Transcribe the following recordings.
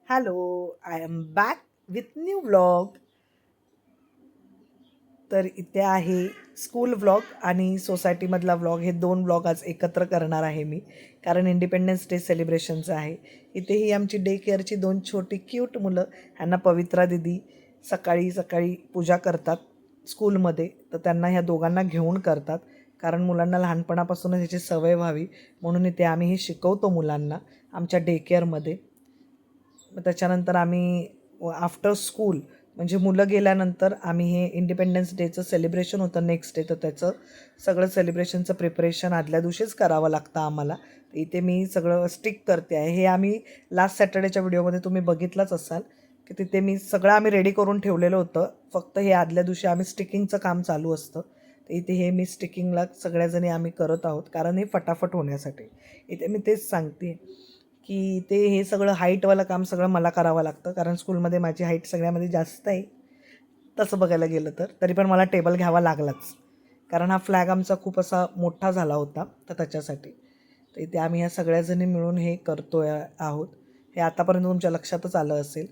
Hello, I am back with new vlog. तर इथे आहे स्कूल व्लॉग आणि सोसायटीमधला व्लॉग, हे दोन व्लॉग आज एकत्र करणार आहे मी, कारण इंडिपेंडन्स डे सेलिब्रेशनचं आहे. इथे ही आमची डे केअरची दोन छोटी क्यूट मुलं, ह्यांना पवित्रा दिदी सकाळी सकाळी पूजा करतात स्कूलमध्ये. तर त्यांना ह्या दोघांना घेऊन करतात, कारण मुलांना लहानपणापासूनच ह्याची सवय व्हावी म्हणून इथे आम्ही हे शिकवतो मुलांना आमच्या डे केअरमध्ये. मग त्याच्यानंतर आम्ही आफ्टर स्कूल म्हणजे मुलं गेल्यानंतर आम्ही हे इंडिपेंडन्स डेचं सेलिब्रेशन होतं नेक्स्ट डे, तर त्याचं सगळं सेलिब्रेशनचं प्रिपरेशन आदल्या दिवशीच करावं लागतं आम्हाला. इथे मी सगळं स्टिक करते आहे. हे आम्ही लास्ट सॅटर्डेच्या व्हिडिओमध्ये तुम्ही बघितलंच असाल की तिथे मी सगळं आम्ही रेडी करून ठेवलेलं होतं, फक्त हे आदल्या दिवशी आम्ही स्टिकिंगचं काम चालू असतं. तर इथे हे मी स्टिकिंगला सगळ्याजणी आम्ही करत आहोत, कारण हे फटाफट होण्यासाठी. इथे मी तेच सांगते की ते हे सगळं हाईटवालं काम सगळं मला करावं लागतं, कारण स्कूलमध्ये माझी हाईट सगळ्यामध्ये जास्त आहे तसं बघायला गेलं तर. तरी पण मला टेबल घ्यावा लागलाच, कारण हा फ्लॅग आमचा खूप असा मोठा झाला होता, तर त्याच्यासाठी. तर इथे आम्ही ह्या सगळ्याजणी मिळून हे करतो आहोत. हे आतापर्यंत तुमच्या लक्षातच आलं असेल.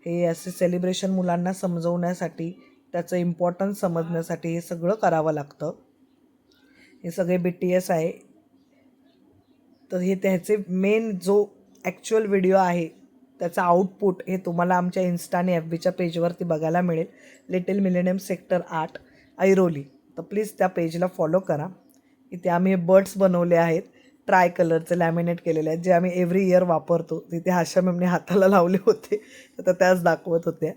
हे असे सेलिब्रेशन मुलांना समजवण्यासाठी, त्याचं इम्पॉर्टन्स समजण्यासाठी हे सगळं करावं लागतं. हे सगळे BTS आहे. तर हे त्याचे मेन जो ॲक्च्युअल व्हिडिओ आहे त्याचा आउटपुट हे तुम्हाला आमच्या इन्स्टा आणि FBच्या पेजवरती बघायला मिळेल. Little millennium sector 8 Airoli. तर प्लीज त्या पेजला फॉलो करा. इथे आम्ही हे बर्ड्स बनवले आहेत, ट्राय कलरचे लॅमिनेट केलेले आहेत, जे आम्ही एव्हरी इयर वापरतो. तिथे आशा मॅमने हाताला लावले होते, तर त्याच दाखवत होत्या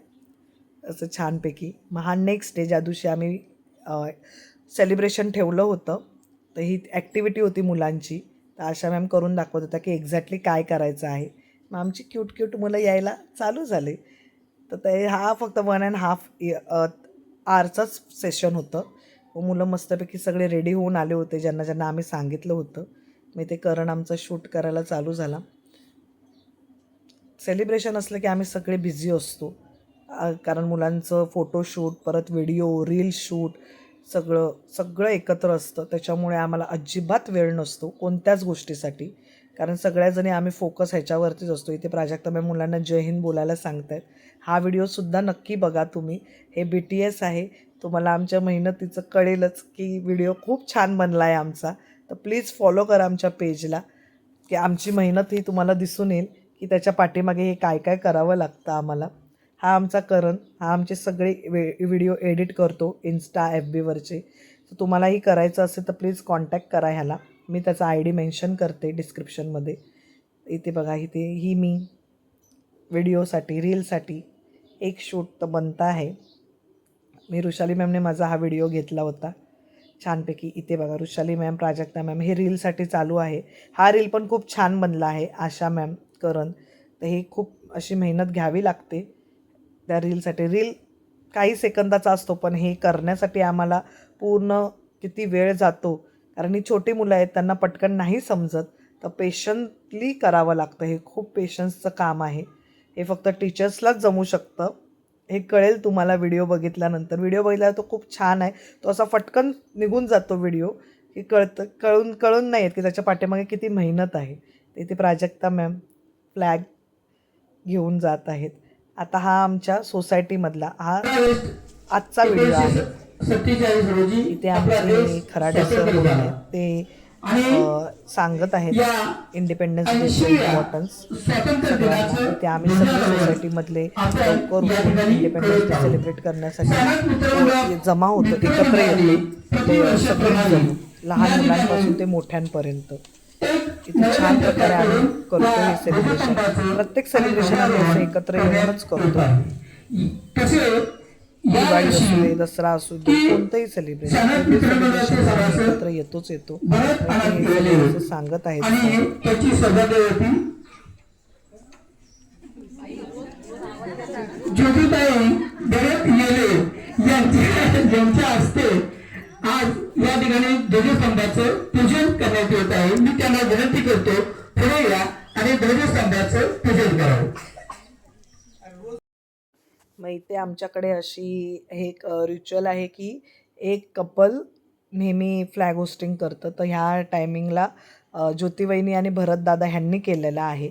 असं छानपैकी. मग हा नेक्स्ट डे ज्या दिवशी आम्ही सेलिब्रेशन ठेवलं होतं, तर ही ॲक्टिव्हिटी होती मुलांची. तर आशा मॅम करून दाखवत होत्या की एक्झॅक्टली काय करायचं आहे. मग आमची क्यूट क्यूट मुलं यायला चालू झाले. तर ते हा फक्त 1.5 आवरचाच सेशन होतं. मग मुलं मस्तपैकी सगळे रेडी होऊन आले होते, ज्यांना ज्यांना आम्ही सांगितलं होतं. मी ते करण आमचं शूट करायला चालू झाला. सेलिब्रेशन असलं की आम्ही सगळे बिझी असतो, कारण मुलांचं फोटोशूट, परत व्हिडिओ, रील शूट सगळं सगळं एकत्र असतं. त्याच्यामुळे आम्हाला अजिबात वेळ नसतो कोणत्याच गोष्टीसाठी, कारण सगळ्याजणी आम्ही फोकस ह्याच्यावरतीच असतो. इथे प्राजक्ता मॅम मुलांना जय हिंद बोलायला सांगत आहेत. हा व्हिडिओसुद्धा नक्की बघा तुम्ही. हे BTS आहे. तुम्हाला आमच्या मेहनतीचं कळेलच की व्हिडिओ खूप छान बनला आहे आमचा. तर प्लीज फॉलो करा आमच्या पेजला, की आमची मेहनत ही तुम्हाला दिसून येईल की त्याच्या पाठीमागे हे काय काय करावं लागतं आम्हाला. हा आमचा करण, हा आमचे सगळे व्हिडिओ एडिट करतो इन्स्टा FBवरचे. तर तुम्हालाही करायचं असेल तर प्लीज कॉन्टॅक्ट करा ह्याला. मी त्याचा ID मेन्शन करते डिस्क्रिप्शनमध्ये. इथे बघा, इथे ही मी व्हिडिओसाठी रीलसाठी एक शूट तर बनता आहे. मी रुशाली मॅमने माझा हा व्हिडिओ घेतला होता छानपैकी. इथे बघा, रुशाली मॅम, प्राजक्ता मॅम, हे रीलसाठी चालू आहे. हा रील पण खूप छान बनला आहे. आशा मॅम, करण. तर ही खूप अशी मेहनत घ्यावी लागते त्या रीलसाठी. रील काही सेकंदाचा असतो, पण हे करण्यासाठी आम्हाला पूर्ण किती वेळ जातो, कारण ही छोटी मुलं आहेत, त्यांना पटकन नाही समजत. तर पेशंटली करावं लागतं. हे खूप पेशन्सचं काम आहे. हे फक्त टीचर्सलाच जमू शकतं. हे कळेल तुम्हाला व्हिडिओ बघितल्यानंतर. व्हिडिओ बघितल्यावर तो खूप छान आहे. तो असा फटकन निघून जातो व्हिडिओ, की कळून नाही येत की त्याच्या पाठीमागे किती मेहनत आहे. इथे प्राजक्ता मॅम फ्लॅग घेऊन जात आहेत. आता हा आमच्या सोसायटीमधला हा आजचा व्हिडिओ आहे. 47 रोजी इथे आपला देश आमचे खराडे सर स्वातंत्र्य म्हणून झाला आहेत, ते आणि सांगत आहेत या इंडिपेंडन्स डेचं 80व्या इम्पॉर्टन्स स्वातंत्र्य सगळ्यांना. दिनाचं इथे आम्ही सगळे ध्वजारोहण सोसायटीमधले लवकर आपण या उठून ठिकाणी इंडिपेंडन्स करत डे आहोत. सेलिब्रेट करण्यासाठी स्थानिक मित्रांनो, जमा होतो, मित्र एकत्र मंडळी येतो. सगळीच प्रतिवर्षाप्रमाणे जण, लहान या मुलांपासून ते ठिकाणी मोठ्यांपर्यंत. एक इथे छान नवीन प्रकारे चर्चा आम्ही करून करतो त्या हे सेलिब्रेशन. ध्वजस्तंभाचं प्रत्येक आणि सेलिब्रेशन आम्ही असं ध्वजारोहण एकत्र येऊनच करण्यात येत करतो. आहे. तसे दिवाळी असू यावर्षी दे, दसरा असू दे, की कोणतंही सेलिब्रेशन, स्थानिक एव्हरी मित्रमंडळाचे सेलिब्रेशनला आम्ही सभासद एकत्र येतो. भरत मग इथे आनंद हे गेले सगळे असं सांगत आहेत सर. आणि त्याची सभापती ज्योतिताई भरत येले यांच्या हस्ते आज या ठिकाणी ध्वजस्तंभाचं पूजन करण्यात येत आहे. मी त्यांना विनंती करतो, पुढे या आणि ध्वजस्तंभाचं पूजन करावं. मग इथे आमच्याकडे अशी हे एक रिच्युअल आहे की एक कपल नेहमी फ्लॅग होस्टिंग करतं. तर ह्या टायमिंगला ज्योतिवहिनी आणि भरतदादा ह्यांनी केलेलं आहे.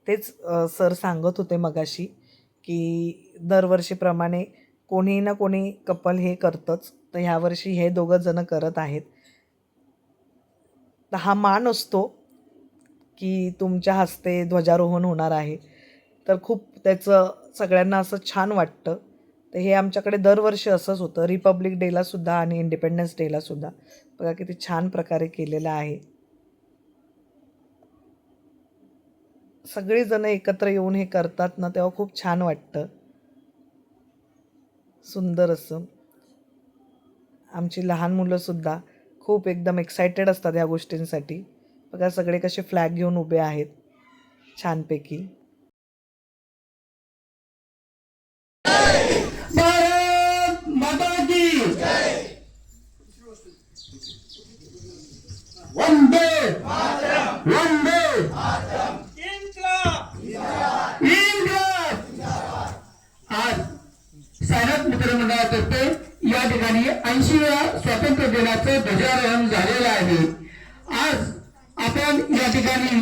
तेच सर सांगत होते मगाशी की दरवर्षीप्रमाणे कोणी ना कोणी कपल हे करतंच, तर ह्यावर्षी हे दोघं जण करत आहेत. तर हा मान असतो की तुमच्या हस्ते ध्वजारोहण होणार आहे, तर खूप त्याचं सगळ्यांना असं छान वाटतं. तर हे आमच्याकडे दरवर्षी असंच होतं, रिपब्लिक डेलासुद्धा आणि इंडिपेंडन्स डेलासुद्धा. बघा किती छान प्रकारे केलेलं आहे. सगळेजण एकत्र येऊन हे करतात ना, तेव्हा खूप छान वाटतं. सुंदर असं. आमची लहान मुलंसुद्धा खूप एकदम एक्सायटेड असतात ह्या गोष्टींसाठी. बघा सगळे कसे फ्लॅग घेऊन उभे आहेत छानपैकी. भारत माता की वंदे वंदे इन्क्लाब. आज सायनात मित्रमंडळातर्फे या ठिकाणी 80व्या स्वातंत्र्य दिनाचं ध्वजारोहण झालेलं आहे. आज आपण या ठिकाणी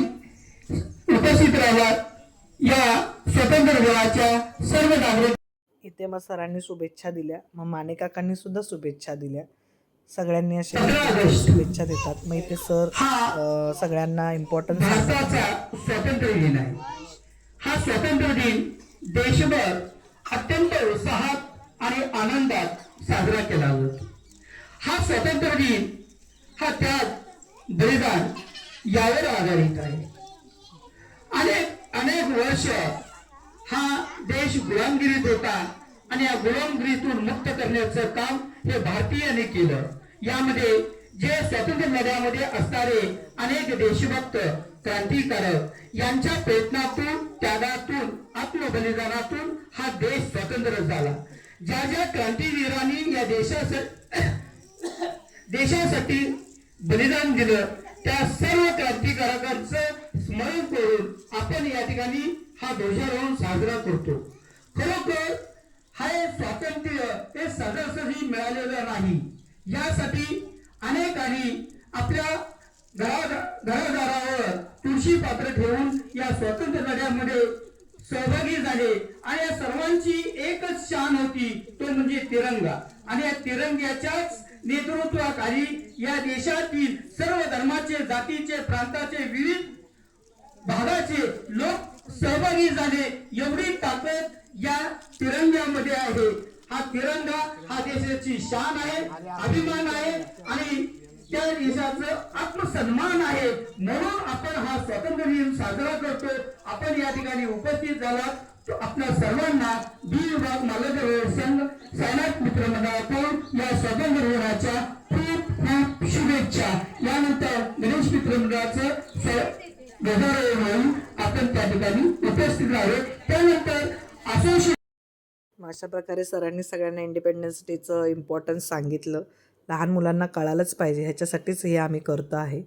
उपस्थित राहावा या स्वातंत्र्य दिनाच्या सर्व नागरिक. इथे मग सरांनी शुभेच्छा दिल्या, मग माने काकांनी सुद्धा शुभेच्छा दिल्या. सगळ्यांनी असे 15 ऑगस्ट शुभेच्छा देतात. मग इथे सर सगळ्यांना इम्पॉर्टन्स सांगतात. भारताचा स्वातंत्र्य दिन आहे. हा स्वातंत्र्य दिन देशभर अत्यंत उत्साहात आणि आनंदात साजरा केला जातो. हा स्वातंत्र्य दिन हा त्याग बलिदान यावर आधारित आहे. अनेक वर्ष हा देश गुलामगिरीत होता आणि या गुलामगिरीतून मुक्त करण्याचं काम हे भारतीयांनी केलं. यामध्ये जे स्वातंत्र्य लढ्यामध्ये असणारे अनेक देशभक्त क्रांतिकारक यांच्या प्रयत्नातून, त्यागातून, आत्मबलिदानातून हा देश स्वतंत्र झाला. ज्या ज्या क्रांतिवीरांनी या देशासाठी बलिदान दिलं त्या सर्व क्रांतिकारकांचं स्मरण करून आपण या ठिकाणी हा ध्वजारोहण साजरा करतो. खरोखर हे स्वातंत्र्य हे सहजासहजी मिळालेलं नाही. यासाठी अनेकांनी आपल्या घरादारावर तुळशी पात्र ठेवून या स्वातंत्र्य लढ्यामध्ये सहभागी झाले आणि या सर्वांची एकच शान होती, तो म्हणजे तिरंगा. आणि या तिरंग्याच्याच नेतृत्वाखाली या देशातील सर्व धर्माचे, जातीचे, प्रांताचे, विविध भागाचे लोक सहभागी झाले. एवढी ताकद या तिरंग्यामध्ये आहे. हा तिरंगा हा देशाची शान आहे, अभिमान आहे आणि त्या देशाचं आत्मसन्मान आहे. म्हणून आपण हा स्वातंत्र्य दिन साजरा करतो. आपण या ठिकाणी उपस्थित झाला आपल्या सर्वांना बी विभाग मालक संघ सायनात मित्रमंडळाकडून या स्वातंत्र्य दिनाच्या खूप खूप शुभेच्छा. यानंतर गणेश मित्रमंडळाचं ध्वजारोहण आपण त्या ठिकाणी उपस्थित राहावे. त्यानंतर असोसिएशन. अशा प्रकारे सरांनी सगळ्यांना इंडिपेंडन्स डेचं इम्पॉर्टन्स सांगितलं. लहान मुलांना कळालंच पाहिजे, ह्याच्यासाठीच हे आम्ही करतो आहे.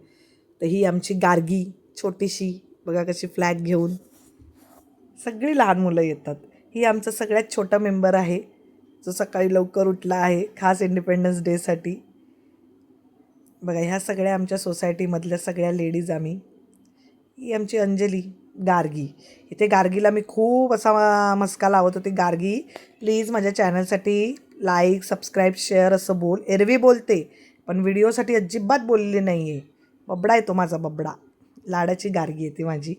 तर ही आमची गार्गी छोटीशी बघा कशी फ्लॅग घेऊन सगळी लहान मुलं येतात. ही आमचा सगळ्यात छोटा मेंबर आहे जो सकाळी लवकर उठला आहे खास इंडिपेंडन्स डेसाठी. बघा ह्या सगळ्या आमच्या सोसायटीमधल्या सगळ्या लेडीज आम्ही. ही आमची अंजली गार्गी. इथे गार्गीला मी खूप असा मस्का लावत होते, गार्गी प्लीज माझ्या चॅनलसाठी लाईक, सबस्क्राईब, शेअर असं बोल. एरवी बोलते पण व्हिडिओसाठी अजिबात बोललेली नाही आहे. बबडा आहे तो माझा बबडा. लाडाची गार्गी आहे ती माझी.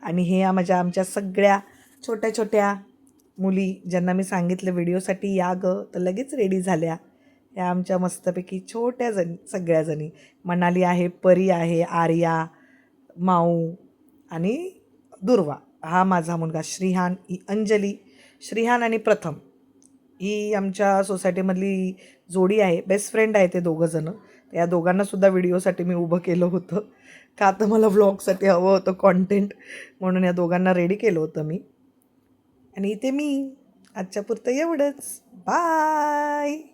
आणि हे आमच्या सगळ्या छोट्या छोट्या मुली ज्यांना मी सांगितलं व्हिडिओसाठी या गं तर लगेच रेडी झाल्या. या आमच्या मस्तपैकी छोट्या सगळ्याजणी. मनाली आहे, परी आहे, आर्या, माऊ आणि दुर्वा. हा माझा मुलगा श्रीहान. ही अंजली. श्रीहान आणि प्रथम ही आमच्या सोसायटीमधली जोडी आहे. बेस्ट फ्रेंड आहे ते दोघंजणं. या दोघांनासुद्धा व्हिडिओसाठी मी उभं केलं होतं, का तर मला व्लॉगसाठी हवं होतं कॉन्टेंट, म्हणून या दोघांना रेडी केलं होतं मी. आणि इथे मी. आजच्या पुरतं एवढंच. बाय.